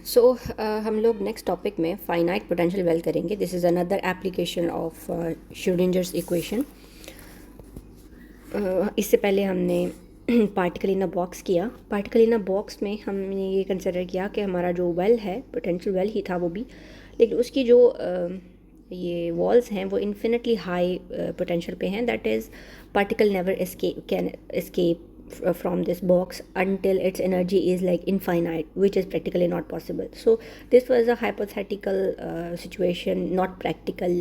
हम लोग next topic में फाइनाइट पोटेंशियल वेल करेंगे. This is another application of Schrodinger's equation. इससे पहले हमने पार्टिकल इन अ बॉक्स किया. पार्टिकल इन अ बॉक्स में हमने ये कंसिडर किया कि हमारा जो वेल है पोटेंशियल वेल ही था वो भी, लेकिन उसकी जो ये वॉल्स हैं वो इन्फिनिटली हाई पोटेंशियल पे हैं. That is particle never escape from this box until its energy is like infinite, which is practically not possible. So this was a hypothetical situation, not practical,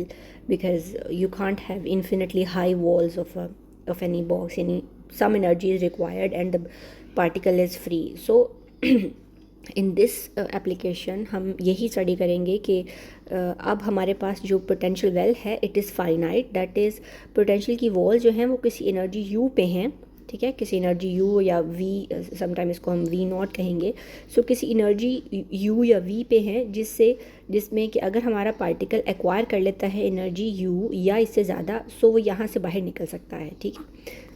because you can't have infinitely high walls of any box. Some energy is required and the particle is free. So in this application हम यही study करेंगे कि अब हमारे पास जो potential well है it is finite. That is potential की wall जो हैं वो किसी एनर्जी यू पे हैं, ठीक है, किसी एनर्जी यू या वी, समटाइम इसको हम वी नॉट कहेंगे. सो किसी एनर्जी यू या वी पे हैं जिसमें कि अगर हमारा पार्टिकल एक्वायर कर लेता है एनर्जी यू या इससे ज़्यादा, सो वो यहाँ से बाहर निकल सकता है. ठीक है,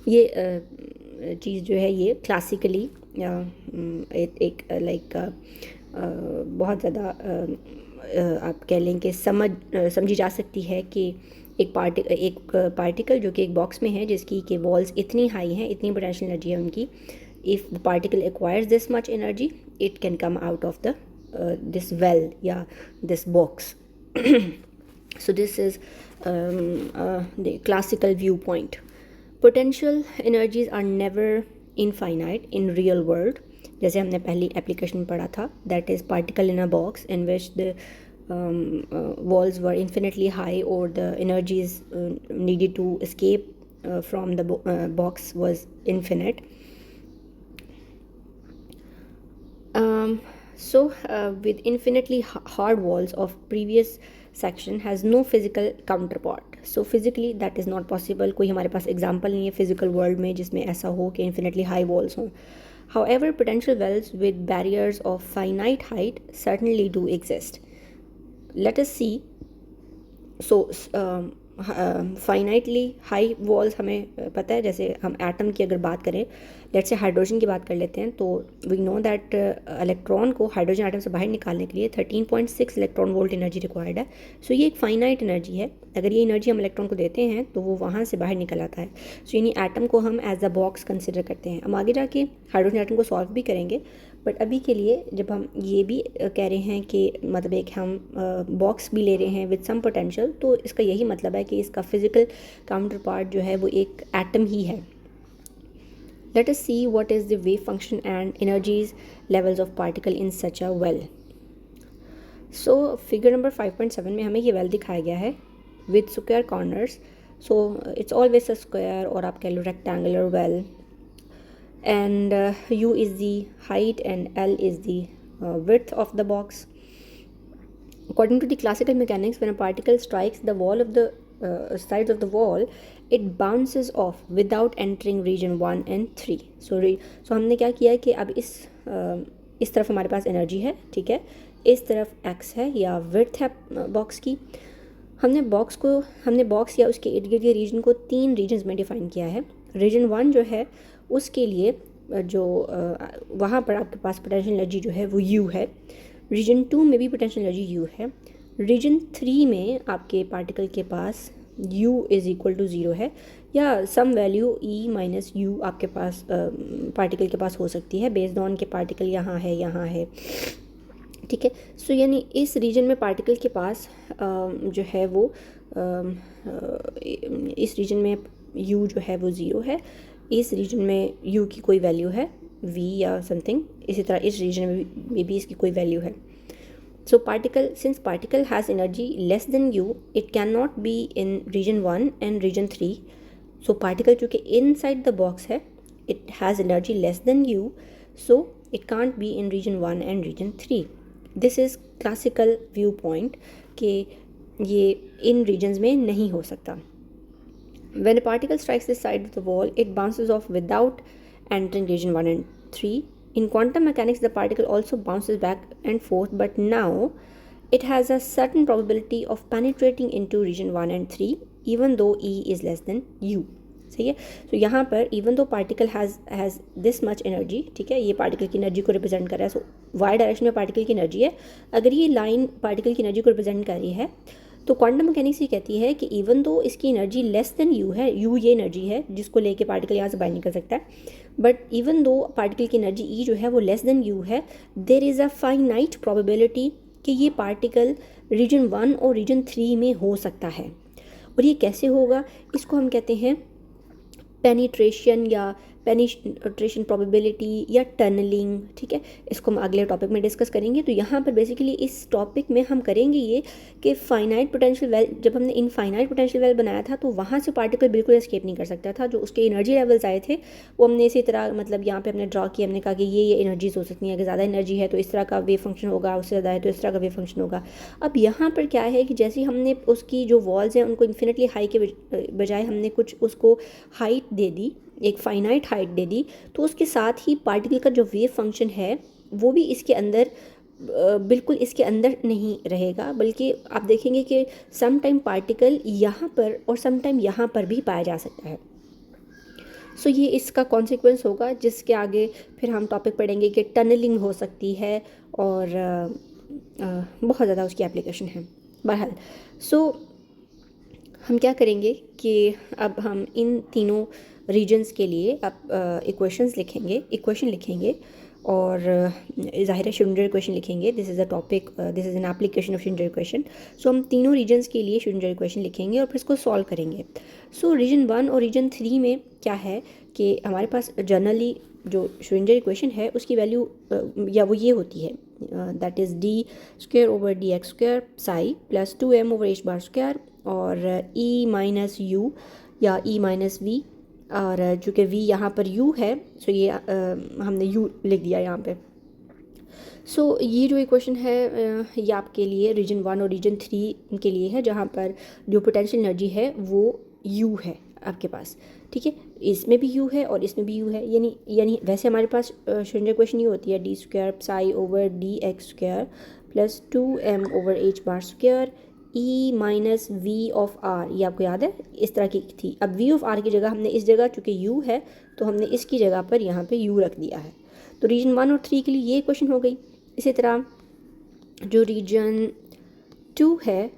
ये चीज़ जो है ये क्लासिकली एक लाइक बहुत ज़्यादा आप कह लें कि समझी जा सकती है कि एक पार्टिकल जो कि एक बॉक्स में है जिसकी कि वॉल्स इतनी हाई हैं, इतनी पोटेंशियल एनर्जी है उनकी, if the particle acquires this much energy it can come out of the this well या this box. So this is the classical view point. Potential energies are never infinite in real world. जैसे हमने पहली application में पढ़ा था, that is particle in a box in which the walls were infinitely high or the energies needed to escape from the box was infinite. With infinitely hard walls of previous section has no physical counterpart. So physically that is not possible. कोई हमारे पास example नहीं है physical world में जिसमें ऐसा हो कि infinitely high walls हों. However, potential wells with barriers of finite height certainly do exist. Let us see. So finitely high walls हमें पता है. जैसे हम एटम की अगर बात करें, लेट्स से हाइड्रोजन की बात कर लेते हैं, तो वी नो दैट इलेक्ट्रॉन को हाइड्रोजन एटम से बाहर निकालने के लिए 13.6 इलेक्ट्रॉन वोल्ट एनर्जी रिक्वायर्ड है. सो ये एक फाइनाइट एनर्जी है. अगर ये एनर्जी हम इलेक्ट्रॉन को देते हैं तो वो वहाँ से बाहर निकल आता है. सो यानी एटम को हम एज अ बॉक्स कंसिडर करते हैं. हम आगे जाके हाइड्रोजन एटम को सॉल्व भी करेंगे, बट अभी के लिए जब हम ये भी कह रहे हैं कि मतलब एक हम बॉक्स भी ले रहे हैं विद सम पोटेंशियल, तो इसका यही मतलब है कि इसका फिजिकल काउंटर पार्ट जो है वो एक एटम ही है. Let us see what is the wave function and energies levels of particle in such a well. So figure number 5.7 में हमें ये वेल दिखाया गया है with square corners. So it's always a square और आप कह लो rectangular well, and u is the height and L is the width of the box. According to the classical mechanics, when a particle strikes the wall of the sides of the wall, it bounces off without entering region 1 and 3. So हमने क्या किया कि अब इस तरफ हमारे पास energy है, ठीक है, इस तरफ x है या width है बॉक्स की. हमने बॉक्स या उसके इर्द गिर्द के रीजन को 3 रीजन्स में डिफ़ाइन किया है. रीजन 1 जो है उसके लिए जो वहाँ पर आपके पास पोटेंशियल एनर्जी जो है वो U है. रीजन 2 में भी पोटेंशियल एनर्जी U है. रीजन 3 में आपके पार्टिकल के पास U इज़ इक्वल टू 0 है या some value E minus U आपके पास पार्टिकल के पास हो सकती है बेस्ड ऑन के पार्टिकल यहाँ है, ठीक है. सो यानी इस रीजन में पार्टिकल के पास जो है वो इस रीजन में U जो है वो 0 है. इस रीजन में U की कोई वैल्यू है V या समथिंग. इसी तरह इस रीजन में भी इसकी कोई वैल्यू है. So since particle has energy less than U, it can not be in region 1 and region 3. So particle चूँकि इनसाइड द बॉक्स है, it has energy less than U, so it can't be in region 1 and region 3. This is classical view point कि ये इन regions में नहीं हो सकता. When a particle strikes the side of the wall, it bounces off without entering region 1 and 3. In quantum mechanics, the particle also bounces back and forth, but now it has a certain probability of penetrating into region 1 and 3, even though E is less than U. सही है. सो यहाँ पर even though particle has this much energy, ठीक है, ये particle की energy को represent कर रहा है. सो वाई डायरेक्शन में पार्टिकल की एनर्जी है, अगर ये लाइन पार्टिकल की एनर्जी को रिप्रेजेंट कर रही है, तो क्वांटम मैकेनिक्स ये कहती है कि इवन दो इसकी एनर्जी लेस देन यू है, यू ये एनर्जी है जिसको लेके पार्टिकल यहाँ से बाहर निकल सकता है, बट इवन दो पार्टिकल की एनर्जी ई जो है वो लेस देन यू है, there is a finite probability कि ये पार्टिकल रीजन 1 और रीजन 3 में हो सकता है। और ये कैसे होगा, इसको हम कहते हैं पेनिट्रेशन या पेनिट्रेशन प्रोबेबिलिटी या टनलिंग, ठीक है। इसको हम अगले टॉपिक में डिस्कस करेंगे। तो यहाँ पर बेसिकली इस टॉपिक में हम करेंगे ये कि फाइनाइट पोटेंशियल वेल, जब हमने इनफाइनाइट पोटेंशियल वेल बनाया था तो वहाँ से पार्टिकल बिल्कुल एस्केप नहीं कर सकता था। जो उसके एनर्जी लेवल्स आए थे वो हमने इसी तरह मतलब यहाँ पे हमने ड्रॉ किया, हमने कहा कि ये एनर्जीज हो सकती हैं, अगर ज़्यादा एनर्जी है तो इस तरह का वेव फंक्शन होगा, उससे ज़्यादा है तो इस तरह का वेव फंक्शन होगा। अब यहाँ पर क्या है कि जैसे हमने उसकी जो वॉल्स हैं उनको इन्फिनिटली हाई के बजाय हमने कुछ उसको हाइट दे दी, एक फाइनाइट हाइट दे दी, तो उसके साथ ही पार्टिकल का जो वेव फंक्शन है वो भी इसके अंदर बिल्कुल इसके अंदर नहीं रहेगा, बल्कि आप देखेंगे कि सम टाइम पार्टिकल यहाँ पर और सम टाइम यहाँ पर भी पाया जा सकता है। सो ये इसका कॉन्सिक्वेंस होगा, जिसके आगे फिर हम टॉपिक पढ़ेंगे कि टनलिंग हो सकती है और बहुत ज़्यादा उसकी एप्लीकेशन है। बहरहाल हम क्या करेंगे कि अब हम इन तीनों रीजन्स के लिए अब इक्वेशन लिखेंगे और ज़ाहिर है श्रोडिंगर इक्वेशन लिखेंगे। This is a topic, this is an application of Schrodinger equation. So हम तीनों रीजन्स के लिए श्रोडिंगर इक्वेशन लिखेंगे और फिर इसको सॉल्व करेंगे। सो रीजन 1 और रीजन 3 में क्या है कि हमारे पास जनरली जो श्रोडिंगर इक्वेशन है उसकी वैल्यू या वो ये होती है, that is D square over d x square Sai plus 2m over h bar square और ई माइनस यू या ई माइनस वी, और चूँकि v यहाँ पर u है सो ये हमने u लिख दिया यहाँ पे। सो ये जो इक्वेशन है ये आपके लिए रीजन 1 और रीजन 3 के लिए है, जहाँ पर जो पोटेंशियल एनर्जी है वो u है आपके पास, ठीक है। इसमें भी u है और इसमें भी u है, यानी वैसे हमारे पास श्रोडिंगर इक्वेशन ये होती है d square psi over d x square plus 2m over h bar square E minus v of r, ये आपको याद है इस तरह की थी। अब वी ऑफ आर की जगह हमने इस जगह चूँकि यू है तो हमने इसकी जगह पर यहाँ पे यू रख दिया है। तो रीजन 1 और 3 के लिए ये क्वेश्चन हो गई। इसी तरह जो रीजन 2 है,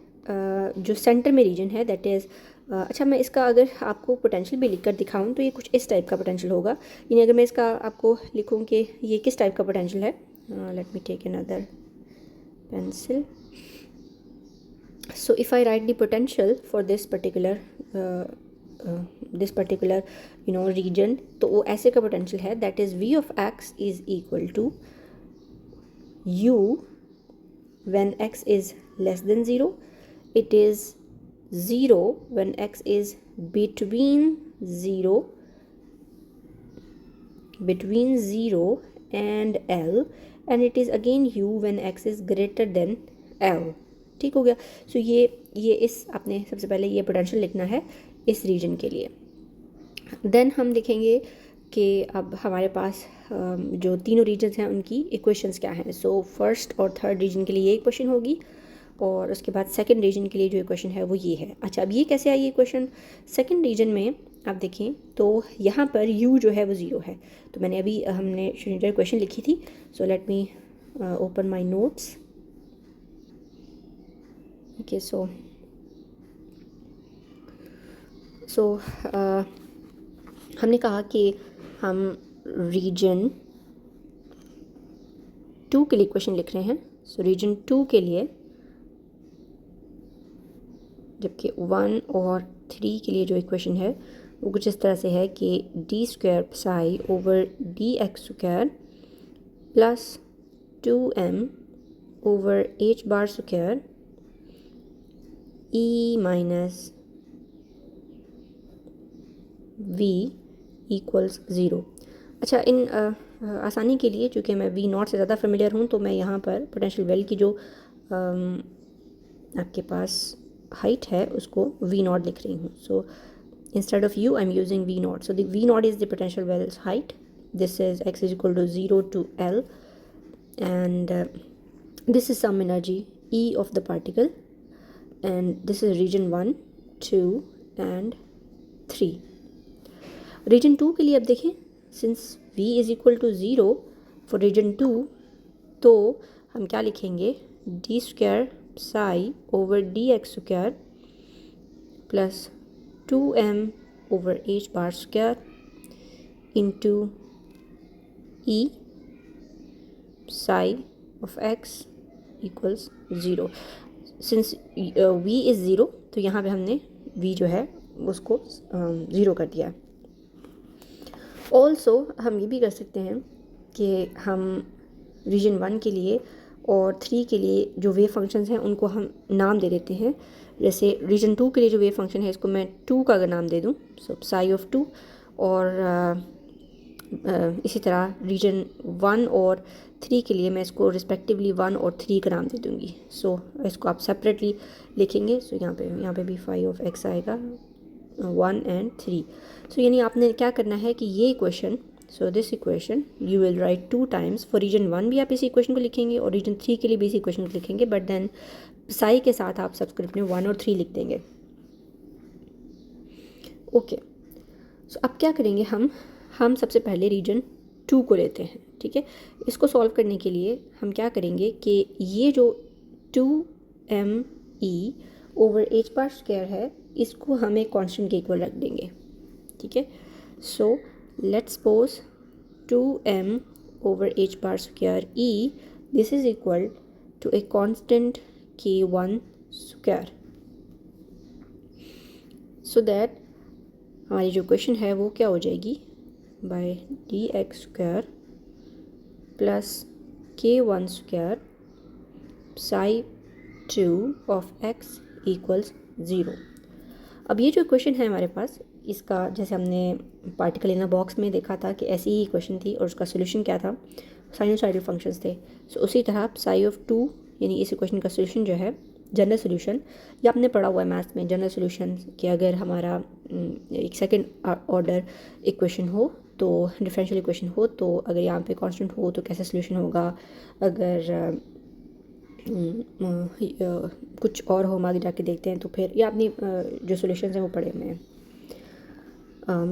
जो सेंटर में रीजन है दैट इज़ अच्छा, मैं इसका अगर आपको पोटेंशियल भी लिख कर दिखाऊँ तो ये कुछ इस टाइप का पोटेंशियल होगा। यानी अगर मैं इसका आपको लिखूँ कि ये किस टाइप का पोटेंशियल है, let me take another pencil. So if I write the potential for this particular region, तो वो ऐसे का potential है that is v of x is equal to u when x is less than 0, it is 0 when x is between 0 and L, and it is again u when x is greater than L। ठीक हो गया। सो ये इस आपने सबसे पहले ये potential लिखना है इस रीजन के लिए। देन हम देखेंगे कि अब हमारे पास जो तीनों रीजन्स हैं उनकी इक्वेशंस क्या हैं। सो फर्स्ट और थर्ड रीजन के लिए ये इक्वेशन होगी और उसके बाद सेकंड रीजन के लिए जो इक्वेशन है वो ये है। अच्छा, अब ये कैसे आई इक्वेशन? सेकंड रीजन में आप देखें तो यहाँ पर u जो है वो 0 है। तो मैंने अभी हमने श्रोडिंगर इक्वेशन लिखी थी। So let me open my notes. Okay, so हमने कहा कि हम रीजन 2 के लिए इक्वेशन लिख रहे हैं। सो रीजन 2 के लिए, जबकि 1 और 3 के लिए जो इक्वेशन है वो कुछ इस तरह से है कि d square psi over d x square plus 2m over h bar square ई माइनस वी इक्वल्स 0। अच्छा, इन आसानी के लिए चूँकि मैं वी नॉट से ज़्यादा फेमिलियर हूँ तो मैं यहाँ पर पोटेंशियल वेल की जो आपके पास हाइट है उसको वी नॉट लिख रही हूँ। So instead of u I am using v not. So the v not is the potential well's height. This is x is equal to 0 to L and this is some energy E of the particle, and this is region 1, 2 and 3। Region 2 के लिए अब देखें, since v is equal to 0 for region 2, तो हम क्या लिखेंगे, d square psi over d x square plus 2m over h bar square into e psi of x equals 0। Since v is 0 तो यहाँ पे हमने v जो है उसको 0 कर दिया। ऑल्सो हम ये भी कर सकते हैं कि हम रीजन 1 के लिए और 3 के लिए जो वेव फंक्शंस हैं उनको हम नाम दे देते हैं। जैसे रीजन 2 के लिए जो वेव फंक्शन है इसको मैं 2 का अगर नाम दे दूँ, सो साई ऑफ 2, और इसी तरह रीजन 1 और 3 के लिए मैं इसको रिस्पेक्टिवली 1 और 3 का नाम दे दूँगी। सो इसको आप सेपरेटली लिखेंगे। सो यहाँ पे भी फाई ऑफ एक्स आएगा 1 and 3। सो यानी आपने क्या करना है कि ये equation, so this equation you will write 2 times. For region 1 भी आप इस इक्वेशन को लिखेंगे और रीजन 3 के लिए भी इस इक्वेशन को लिखेंगे, बट देन साई के साथ आप सबस्क्रिप्ट में 1 और 3 लिख देंगे। ओके, सो अब क्या करेंगे, हम सबसे पहले रीजन 2 को लेते हैं। ठीक है, इसको सॉल्व करने के लिए हम क्या करेंगे कि ये जो 2me over h bar square है इसको हम एक कांस्टेंट के इक्वल रख देंगे। ठीक है, so let's suppose 2m over h bar square e, this is equal to a constant k1 square, so that हमारी जो क्वेश्चन है वो क्या हो जाएगी, by d x square plus k1 square psi 2 of x equals 0। अब ये जो क्वेश्चन है हमारे पास, इसका जैसे हमने पार्टिकल इन अ बॉक्स में देखा था कि ऐसी ही क्वेश्चन थी और उसका सोल्यूशन क्या था, साइनोसॉइडल फंक्शंस थे। सो उसी तरह साई ऑफ 2 यानी इस इक्वेशन का सोल्यूशन जो है, जनरल सोल्यूशन, ये आपने पढ़ा हुआ है मैथ्स में, जनरल सोल्यूशन कि अगर हमारा एक सेकंड ऑर्डर इक्वेशन हो तो डिफरेंशियल इक्वेशन हो, तो अगर यहाँ पे कांस्टेंट हो तो कैसा सोल्यूशन होगा, अगर कुछ और हो हम आगे जाके देखते हैं तो फिर ये अपनी जो सॉल्यूशंस हैं वो पढ़े हुए हैं।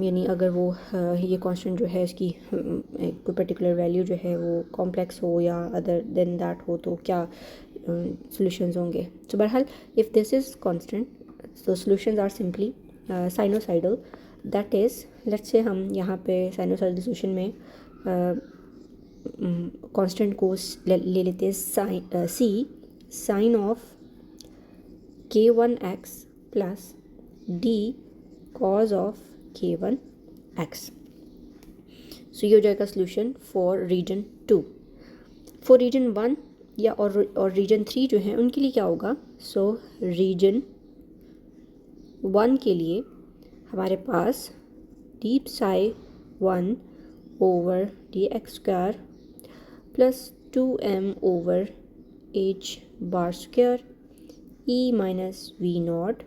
यानी अगर वो ये कांस्टेंट जो है इसकी कोई पर्टिकुलर वैल्यू जो है वो कॉम्प्लेक्स हो या अदर देन दैट हो तो क्या सॉल्यूशंस होंगे। सो बहरहाल if this is constant so solutions are simply sinusoidal, that is let's say हम यहाँ पे साइनोसाइडल सॉल्यूशन में कांस्टेंट को ले लेते हैं C sine of k1x plus D cos of k1x। So ये हो जाएगा solution for region 2। For region 1 या और रीजन 3 जो है उनके लिए क्या होगा, सो रीजन 1 के लिए हमारे पास deep psi 1 over d x square plus 2m over h bar square E minus V not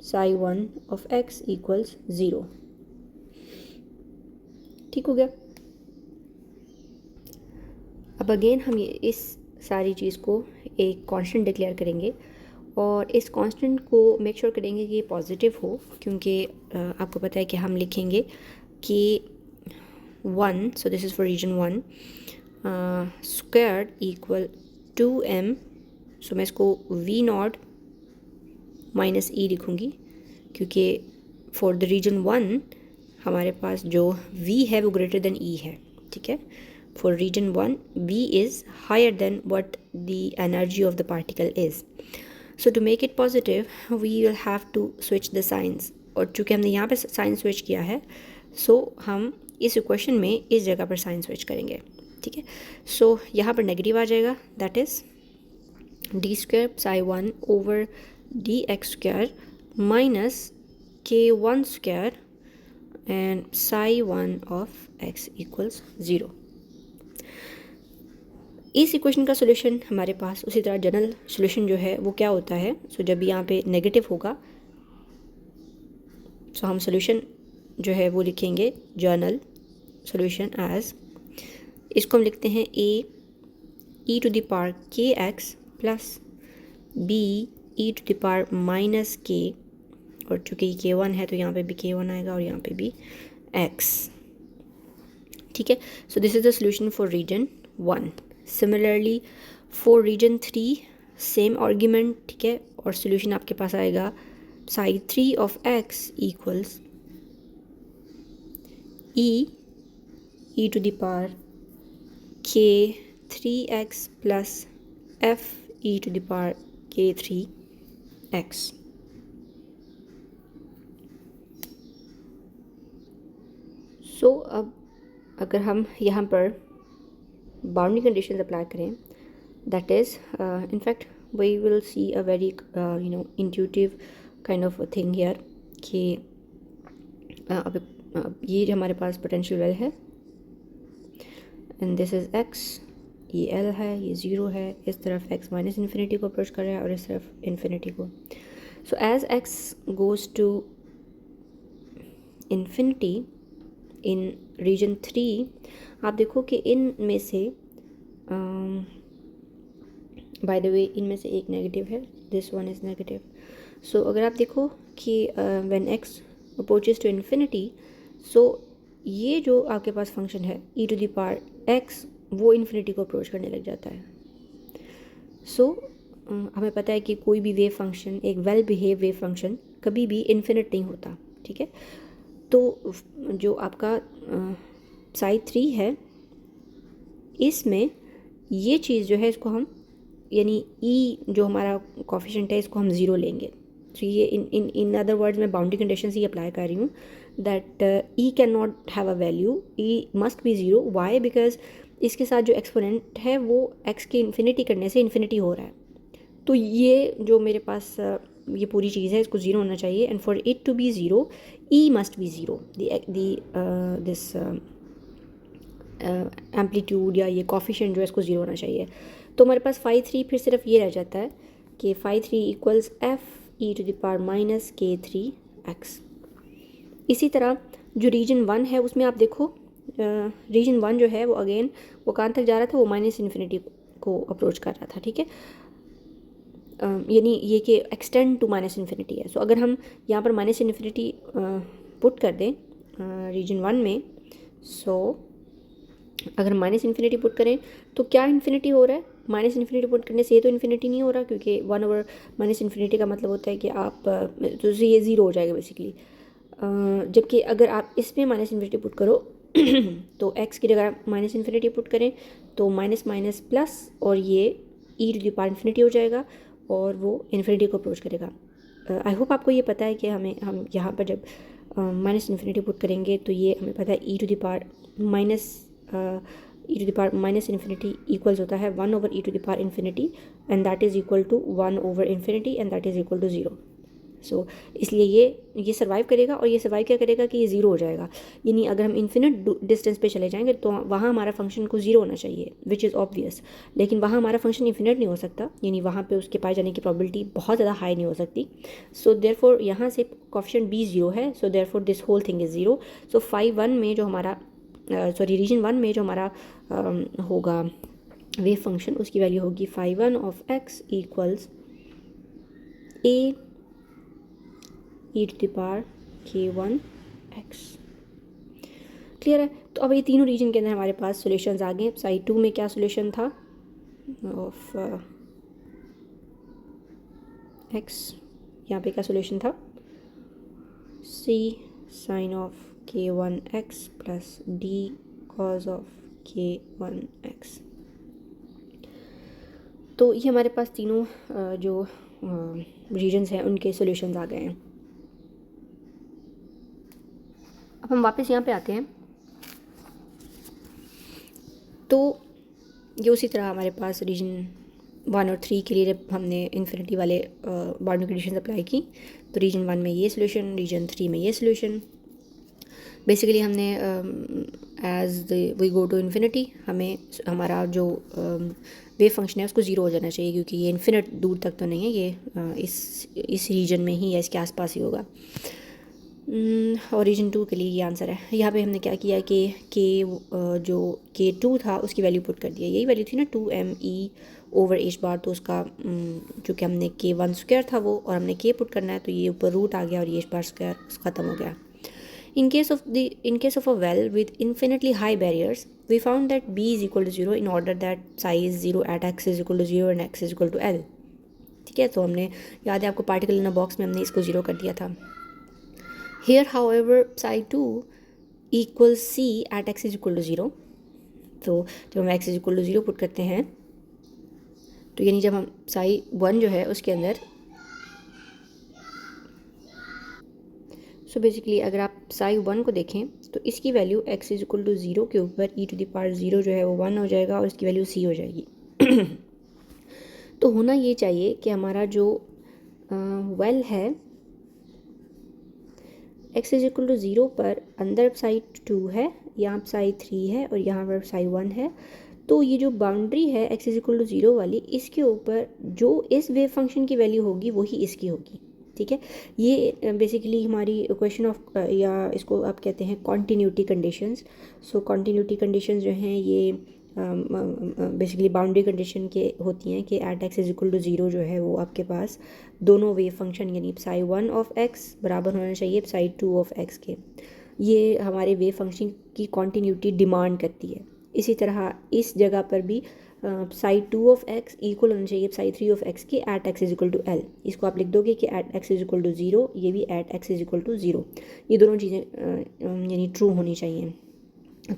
psi 1 of x equals 0। ठीक हो गया। अब अगेन हम ये इस सारी चीज़ को एक कांस्टेंट डिक्लेयर करेंगे और इस कांस्टेंट को मेक श्योर करेंगे कि ये पॉजिटिव हो, क्योंकि आपको पता है कि हम लिखेंगे कि 1, so this is for region 1 squared equal 2m, so मैं इसको वी नॉट माइनस ई लिखूँगी क्योंकि फॉर द रीजन 1 हमारे पास जो v है वो ग्रेटर देन e है। ठीक है, for region 1 v is higher than what the energy of the particle is. So to make it positive we will have to switch the signs, और चूँकि हमने यहाँ पे साइन स्विच किया है सो हम इस इक्वेशन में इस जगह पर साइन स्विच करेंगे। ठीक है, सो यहाँ पर नेगेटिव आ जाएगा, that is D square Sai 1 over d x square minus k1 square and Sai 1 of x equals 0। इस इक्वेशन का सोल्यूशन हमारे पास उसी तरह जनरल सोल्यूशन जो है वो क्या होता है, सो जब यहाँ पे नेगेटिव होगा सो हम सोल्यूशन जो है वो लिखेंगे जनरल सोल्यूशन एज, इसको हम लिखते हैं a e to the power kx plus b e to the power minus k, और चूँकि k1 है तो यहाँ पे भी k1 आएगा और यहाँ पे भी x। ठीक है, so this is the solution for region 1। Similarly for region 3 same argument, ठीक है, और सोल्यूशन आपके पास आएगा psi 3 of x equals e to the power k 3x plus f e to the power k 3x। So अब अगर हम यहाँ पर बाउंड्री कंडीशंस अप्लाई करें, that is in fact we will see a very intuitive kind of a thing here कि अब ये हमारे पास पोटेंशियल वेल है एंड दिस इज़ x, ये L है, ये 0 है, इस तरफ x माइनस इन्फिनिटी को अप्रोच कर रहा है और इस तरफ इन्फिनिटी को। So as x goes to infinity in region 3, आप देखो कि इन में से बाय द वे इनमें से एक नेगेटिव है, this one is negative. So अगर आप देखो कि when x approaches to infinity, so ये जो आपके पास फंक्शन है e to the power x, वो इन्फिनिटी को अप्रोच करने लग जाता है। सो हमें पता है कि कोई भी वेव फंक्शन, एक वेल बिहेव वेव फंक्शन कभी भी इन्फिनिट नहीं होता, ठीक है। तो जो आपका साई 3 है, इसमें ये चीज़ जो है इसको हम, यानी e जो हमारा कोफिशिएंट है, इसको हम 0 लेंगे। तो ये इन अदर वर्ड्स मैं बाउंड्री कंडीशंस ही अप्लाई कर रही हूँ that e can not have a value, e must be 0। Why? Because इसके साथ जो एक्सपोनेंट है वो x के इन्फिनिटी करने से इन्फिनिटी हो रहा है। तो ये जो मेरे पास ये पूरी चीज़ है, इसको 0 होना चाहिए and for it to be 0 e must be 0, this amplitude या ये कोफिशिएंट जो है इसको 0 होना चाहिए। तो हमारे पास फाई 3 फिर सिर्फ ये रह जाता है कि phi 3 equals f e to the power minus k 3x। इसी तरह जो रीजन 1 है उसमें आप देखो, रीजन 1 जो है वो अगेन वो कहाँ तक जा रहा था, वो माइनस इन्फिनिटी को अप्रोच कर रहा था, ठीक है, यानी ये कि एक्सटेंड टू माइनस इन्फिनिटी है। सो अगर हम यहाँ पर माइनस इन्फिनिटी पुट कर दें रीजन 1 में, सो अगर माइनस इन्फिनिटी पुट करें तो क्या इन्फिनिटी हो रहा है? माइनस इन्फिनिटी पुट करने से ये तो इन्फिनिटी नहीं हो रहा, क्योंकि 1 ओवर माइनस इन्फिनिटी का मतलब होता है कि आप तो ये 0 हो जाएगा बेसिकली। जबकि अगर आप इसमें माइनस इन्फिनिटी पुट करो तो x की जगह माइनस इन्फिनिटी पुट करें तो माइनस माइनस प्लस, और ये e to the power infinity हो जाएगा और वो इन्फिनिटी को अप्रोच करेगा। आई होप आपको ये पता है कि हम यहाँ पर जब माइनस इन्फिनिटी पुट करेंगे तो ये हमें पता है e to the power minus infinity equals होता है 1 over e to the power infinity and that is equal to 1 over infinity and that is equal to 0। So इसलिए ये सर्वाइव करेगा, और ये सर्वाइव क्या करेगा कि ये 0 हो जाएगा। यानी अगर हम इन्फिनिट डिस्टेंस पे चले जाएंगे तो वहाँ हमारा फंक्शन को 0 होना चाहिए, विच इज़ ऑब्वियस, लेकिन वहाँ हमारा फंक्शन इन्फिनिट नहीं हो सकता, यानी वहाँ पे उसके पाए जाने की प्रोबेबिलिटी बहुत ज़्यादा हाई नहीं हो सकती। सो देयरफॉर यहाँ से कोएफिशिएंट b 0 है, so therefore this whole thing is 0। So phi 1 में जो हमारा रीजन 1 में जो हमारा होगा वेव फंक्शन, उसकी वैल्यू होगी phi 1 of x equals a e to the power k1x। Clear है? तो अब ये तीनों रीजन के अंदर हमारे पास सॉल्यूशंस आ गए। साई 2 में क्या सॉल्यूशन था ऑफ x, यहाँ पे क्या सॉल्यूशन था, c sine of k1x plus d cos of k1x। तो ये हमारे पास तीनों जो रीजन्स हैं उनके सॉल्यूशंस आ गए हैं। अब हम वापस यहाँ पे आते हैं, तो ये उसी तरह हमारे पास रीजन 1 और 3 के लिए जब हमने इन्फिनिटी वाले बाउंड्री कंडीशंस अप्लाई की, तो रीजन 1 में ये सॉल्यूशन, रीजन 3 में ये सॉल्यूशन। बेसिकली हमने as we go to infinity, हमें हमारा जो वेव फंक्शन है उसको 0 हो जाना चाहिए, क्योंकि ये इन्फिनिट दूर तक तो नहीं है, ये इस रीजन में ही या इसके आसपास ही होगा। और रीजन 2 के लिए ये आंसर है। यहाँ पे हमने क्या किया कि जो k2 था उसकी वैल्यू पुट कर दिया, यही वैल्यू थी ना 2me ओवर h बार, तो उसका चूँकि हमने k1 स्क्वायर था वो, और हमने k पुट करना है तो ये ऊपर रूट आ गया और ये h बार स्क्वायर ख़त्म हो गया। In case of a well with infinitely high barriers, we found that b is equal to 0 in order that psi is 0 at x is equal to 0 and x is equal to l. ठीक है, तो हमने याद है आपको particle in a box में हमने इसको 0 कर दिया था. Here however psi 2 equals c at x is equal to 0. तो जब हम x is equal to 0 put करते हैं तो यानी जब हम psi 1 जो है उसके अंदर बेसिकली अगर आप psi 1 को देखें तो इसकी value x is equal to 0 के ऊपर e टू द पावर 0 जो है वो 1 हो जाएगा और इसकी वैल्यू c हो जाएगी. तो होना ये चाहिए कि हमारा जो वेल है x इज इक्वल टू 0 पर अंदर psi 2 है, यहाँ psi 3 है और यहाँ पर psi 1 है. तो ये जो बाउंड्री है x इज इक्वल टू 0 वाली, इसके ऊपर जो इस वेव फंक्शन की वैल्यू होगी वही इसकी होगी. ठीक है, ये बेसिकली हमारी क्वेश्चन ऑफ या इसको आप कहते हैं कॉन्टीन्यूटी कंडीशंस. सो कॉन्टीन्यूटी कंडीशंस जो हैं ये बेसिकली बाउंड्री कंडीशन के होती हैं कि at x is equal to 0 जो है वो आपके पास दोनों वेव फंक्शन यानी psi 1 ऑफ x बराबर होना चाहिए psi 2 ऑफ x के. ये हमारे वेव फंक्शन की कॉन्टीन्यूटी डिमांड करती है. इसी तरह इस जगह पर भी psi 2 ऑफ x इक्वल होना चाहिए psi 3 ऑफ x के at x is equal to l. इसको आप लिख दोगे कि at x is equal to 0, ये भी at x is equal to 0. ये दोनों चीज़ें यानी ट्रू होनी चाहिए.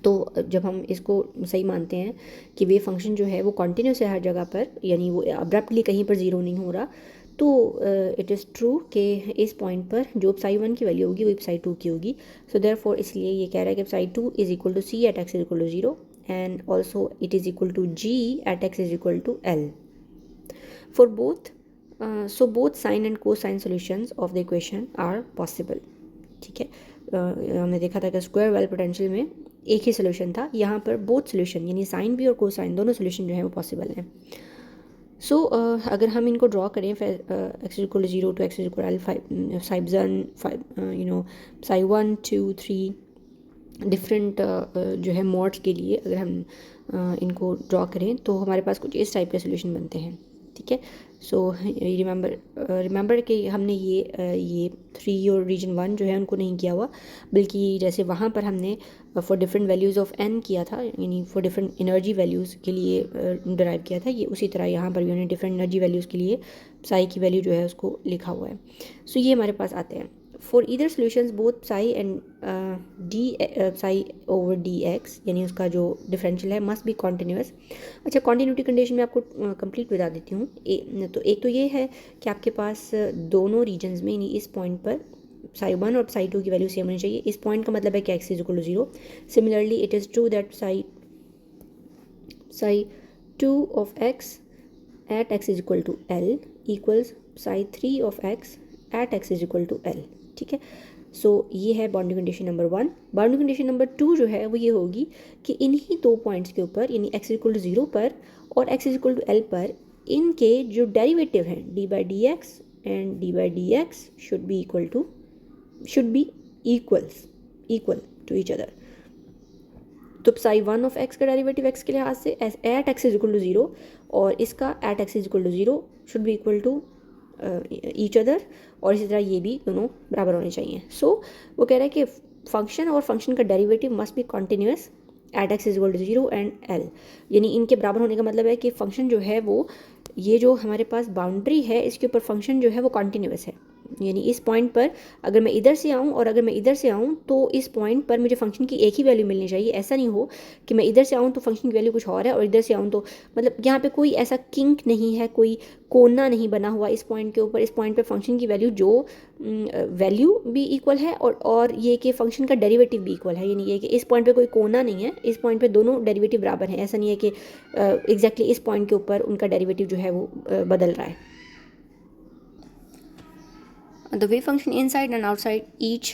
तो जब हम इसको सही मानते हैं कि वेव फंक्शन जो है वो कॉन्टीन्यूस है हर जगह पर, यानी वो अब्रप्टली कहीं पर 0 नहीं हो रहा, तो इट इज़ ट्रू कि इस पॉइंट पर जो psi 1 की वैल्यू होगी वही psi 2 की होगी. सो देयरफॉर इसलिए ये कह रहा है कि psi 2 is equal to c at x is equal to 0 and also it is equal to g at x is equal to l. For both so both sine and cosine solutions of the equation are possible. ठीक है, हमने देखा था कि square well potential में एक ही solution था, यहाँ पर बोथ सोल्यूशन यानी साइन भी और कोसाइन दोनों सोल्यूशन जो है वो पॉसिबल हैं. सो अगर हम इनको ड्रॉ करें x equal to 0 to x equal l 5 psi 1 2 3 different जो है मॉड्स के लिए अगर हम इनको ड्रॉ करें तो हमारे पास कुछ इस टाइप के सोल्यूशन बनते हैं. ठीक है, सो रिमेंबर कि हमने ये 3 और रीजन 1 जो है उनको नहीं किया हुआ, बल्कि जैसे वहाँ पर हमने for different values of n किया था, यानी फॉर डिफरेंट एनर्जी वैल्यूज़ के लिए डिराइव किया था, ये उसी तरह यहाँ पर भी उन्होंने डिफरेंट एनर्जी वैल्यूज़ के लिए psi की वैल्यू जो है उसको लिखा हुआ है. सो ये हमारे पास आते हैं. For either solutions both psi and psi over dx यानी उसका जो डिफरेंशियल है must be continuous. अच्छा, कॉन्टीन्यूटी कंडीशन में आपको कंप्लीट बता देती हूँ. तो एक तो ये है कि आपके पास दोनों रीजन्स में यानी इस पॉइंट पर psi 1 और psi 2 की वैल्यू सेम होनी चाहिए. इस पॉइंट का मतलब है कि x is equal to 0. Similarly it is true that psi 2 of x at x is equal to l equals psi 3 of x at x is equal to l. ठीक है, सो ये है boundary condition number 1. Boundary condition number 2 जो है वो ये होगी कि इन्हीं दो पॉइंट्स के ऊपर यानी x इक्वल टू 0 पर और x इक्वल टू l पर इनके जो डेरिवेटिव हैं d by d x and d by d x should be equal to each other. तो psi 1 ऑफ x का डेरिवेटिव x के लिहाज से at x is equal to 0 और इसका at x is equal to 0 should be equal to each other, और इसी तरह ये भी दोनों बराबर होने चाहिए. सो वो कह रहा है कि फंक्शन और फंक्शन का derivative must be continuous at x is equal to 0 and l. यानी इनके बराबर होने का मतलब है कि फंक्शन जो है वो ये जो हमारे पास बाउंड्री है इसके ऊपर फंक्शन जो है वो कॉन्टीन्यूअस है. यानी इस पॉइंट पर अगर मैं इधर से आऊँ और अगर मैं इधर से आऊँ तो इस पॉइंट पर मुझे फंक्शन की एक ही वैल्यू मिलनी चाहिए. ऐसा नहीं हो कि मैं इधर से आऊँ तो फंक्शन की वैल्यू कुछ और है और इधर से आऊँ तो, मतलब यहाँ पे कोई ऐसा किंक नहीं है, कोई कोना नहीं बना हुआ इस पॉइंट के ऊपर. इस पॉइंट पे फंक्शन की वैल्यू जो वैल्यू भी इक्वल है और ये कि फंक्शन का डेरिवेटिव भी इक्वल है. यानी ये कि इस पॉइंट पे कोई कोना नहीं है, इस पॉइंट पे दोनों डेरिवेटिव बराबर हैं. ऐसा नहीं है कि एग्जैक्टली इस पॉइंट के ऊपर उनका डेरिवेटिव जो है वो बदल रहा है. The wave function inside and outside each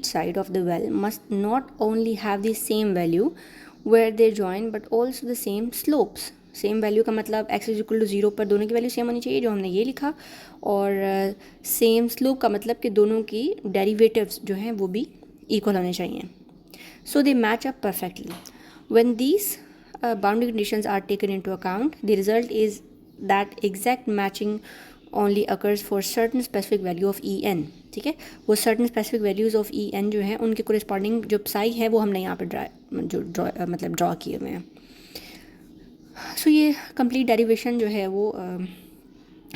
side of the well must not only have the same value where they join but also the same slopes. Same value का मतलब x इज इक्वल टू 0 पर दोनों की value same होनी चाहिए जो हमने ये लिखा, और सेम स्लोप का मतलब कि दोनों की डेरिवेटिव्स जो हैं वो भी इक्वल होने चाहिए. So they match up perfectly. When these boundary conditions are taken into account the result is that exact matching only occurs for certain specific value of E n, ठीक है। वो certain specific values of E n जो है उनके corresponding जो psi है वो हमने यहाँ पर ड्रा किए हुए हैं। सो ये कंप्लीट डेरिवेशन जो है वो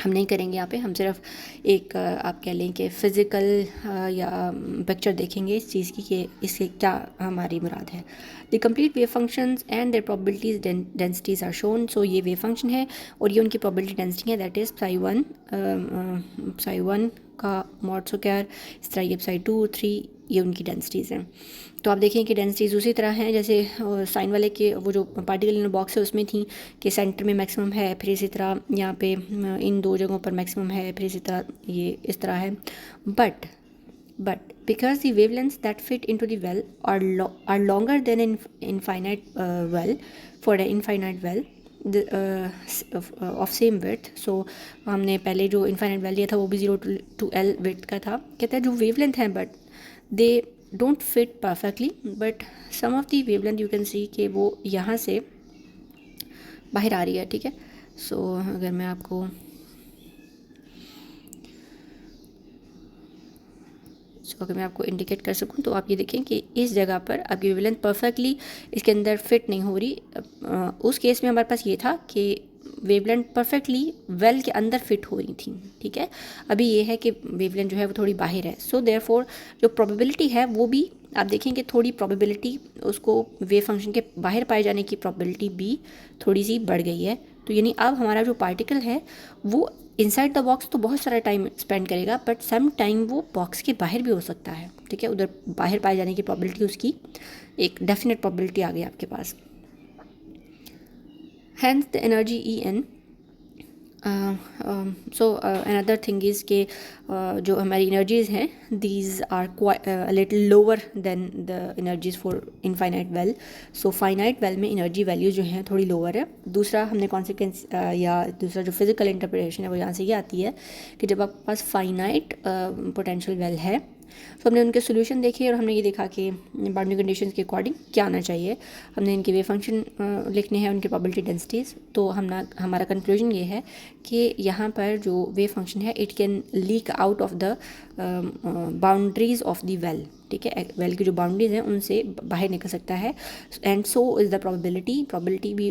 हम नहीं करेंगे यहाँ पे, हम सिर्फ एक आप कह लें कि फ़िज़िकल या पिक्चर देखेंगे इस चीज़ की कि इससे क्या हमारी मुराद है। The complete wave functions and their probabilities densities are shown. So ये वेव फंक्शन है और ये उनकी प्रोबेबिलिटी डेंसिटी है, दैट इज़ psi1 का मॉड स्क्वायर, इस तरह ये psi2 3, ये उनकी डेंसिटीज़ हैं। तो आप देखें कि डेंसिटीज़ उसी तरह हैं जैसे साइन वाले के वो जो पार्टिकल इन बॉक्स है उसमें थी कि सेंटर में मैक्सिमम है, फिर इसी तरह यहाँ पे इन दो जगहों पर मैक्सिमम है, फिर इसी तरह ये इस तरह है। But because the wavelengths that fit into the well are longer than an infinite well, for an infinite well of same width, so हमने पहले जो इनफाइनाइट वेल लिया था वो भी 0 to L विड्थ का था। कहता है जो वेवलेंथ हैं but they don't fit perfectly, but some of the wavelength you can see कि वो यहाँ से बाहर आ रही है, ठीक है। सो अगर मैं आपको अगर मैं आपको इंडिकेट कर सकूं तो आप ये देखें कि इस जगह पर आपकी वेवलेंथ परफेक्टली इसके अंदर फिट नहीं हो रही। उस केस में हमारे पास ये था कि वेवलेंथ परफेक्टली वेल के अंदर फिट हो रही थी, ठीक है। अभी ये है कि वेवलेंथ जो है वो थोड़ी बाहर है। सो देयरफॉर जो प्रोबेबिलिटी है वो भी आप देखें कि थोड़ी प्रोबेबिलिटी उसको वेव फंक्शन के बाहर पाए जाने की प्रोबेबिलिटी भी थोड़ी सी बढ़ गई है। तो यानी अब हमारा जो पार्टिकल है वो इनसाइड द बॉक्स तो बहुत सारा टाइम स्पेंड करेगा, बट सम टाइम वो बॉक्स के बाहर भी हो सकता है, ठीक है। उधर बाहर पाए जाने की प्रोबेबिलिटी उसकी एक डेफिनेट प्रोबेबिलिटी आ गई आपके पास। Hence the energy E n. So another thing is के जो हमारी एनर्जीज़ हैं these are little lower than the energies for infinite well. So finite well में एनर्जी वैल्यू जो हैं थोड़ी लोअर है। दूसरा हमने कॉन्सिक्वेंस या दूसरा जो फिज़िकल इंटरप्रिटेशन है वो यहाँ से ये आती है कि जब आपके पास फाइनाइट पोटेंशियल वेल है तो हमने उनके सोल्यूशन देखे और हमने ये देखा कि बाउंड्री कंडीशंस के अकॉर्डिंग क्या आना चाहिए। हमने इनके वेव फंक्शन लिखने हैं, उनके प्रोबेबिलिटी डेंसिटीज़। तो हमारा कंक्लूजन ये है कि यहाँ पर जो वेव फंक्शन है it can leak out of the boundaries of the well, ठीक है। वेल की जो बाउंड्रीज हैं उनसे बाहर निकल सकता है। And so is the probability भी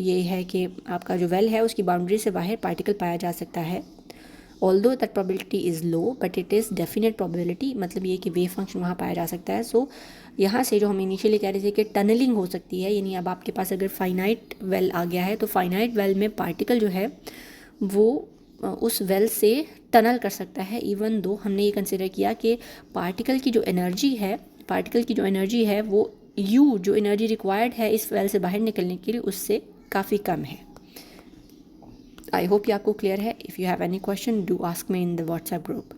ये है कि आपका जो वेल है उसकी बाउंड्री से बाहर पार्टिकल पाया जा सकता है। Although that probability is low but it is definite probability, मतलब ये कि वेव फंक्शन वहाँ पाया जा सकता है। सो यहाँ से जो हम इनिशियली कह रहे थे कि टनलिंग हो सकती है, यानी अब आपके पास अगर फाइनाइट वेल आ गया है तो फाइनाइट वेल में पार्टिकल जो है वो उस वेल से टनल कर सकता है। इवन दो हमने ये कंसिडर किया कि पार्टिकल की जो एनर्जी है वो यू जो एनर्जी रिक्वायर्ड है इस वेल से बाहर निकलने के लिए उससे काफ़ी कम है। आई होप ये आपको क्लियर है। If you have any question do ask me in the WhatsApp group.